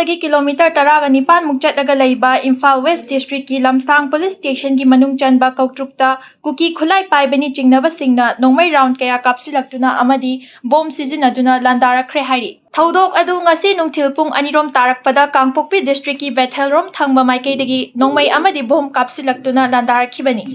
इम्फालदगी kilometre 19 मुक चटलगा लैबा Imphal waste district की लमसांग police station की मनुंग चनबा कौट्रुकता कुकी खुलाई पाइबनी चिंगनबसिंगना नोंमै राउंड कया कापसिलक्तुना अमदी बोम सिजिनदुना लांदारखरे हाइरि थौदोक अदु ngasi नुंगथिल पुंग अनिरोम तारकपदा कांगपोकपी डिस्ट्रिक्ट की बेथेलरोम थंगबा माइकैदगी नोंमै अमदी बोम कापसिलक्तुना लांदारखिबनी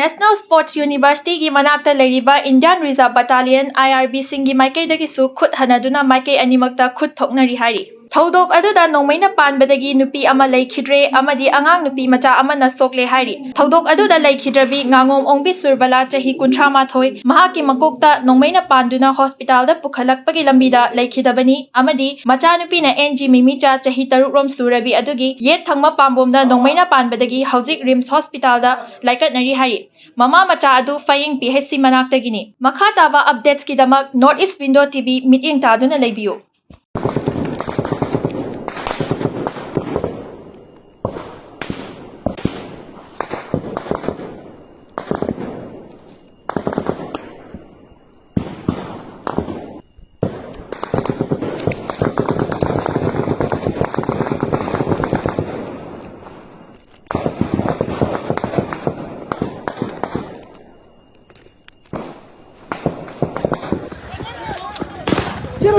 नेशनल स्पोर्ट्स यूनिवर्सिटी की मनाक्ता लेरिबा इंडियन रिजर्व बटालियन IRB सिंगी माइकैदगी सु खुद हनदुना माइकै अनिमक्ता खुद थोकनरी हाइरि थौदोक अदुदा नोंमैना पानबदगी नुपी अमा लैखिद्रे अमदी अंगांग नुपी मचा अमना सोकले हाइरि थौदोक अदुदा लैखिद्रबी nganगोम ओंबी सुरबला चही 38 महाकी मकोकता नोंमैना पानदुना हॉस्पिटल दा पुखलकपगी लंबीदा लैखिदबनी अमदी मचा नुपीना NG मिमीचा चही 3 रोम सुरबी अदुगी येत थंगमा पांबोमदा नोंमैना पानबदगी हौजिक रिम्स हॉस्पिटल दा लाइकटनरी हाइरि ममा मचा अदु फयिंग PHC मनाक्तगिनी मखा ताबा अपडेट्स की दमक north east window TV meeting तादुना लैबियो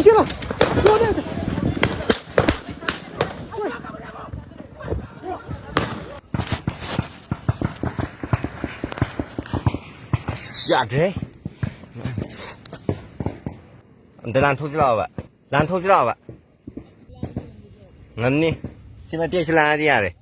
Ciro, go there. Shut it. The land to Slava. Land to Slava. Nani? See my dear Slava.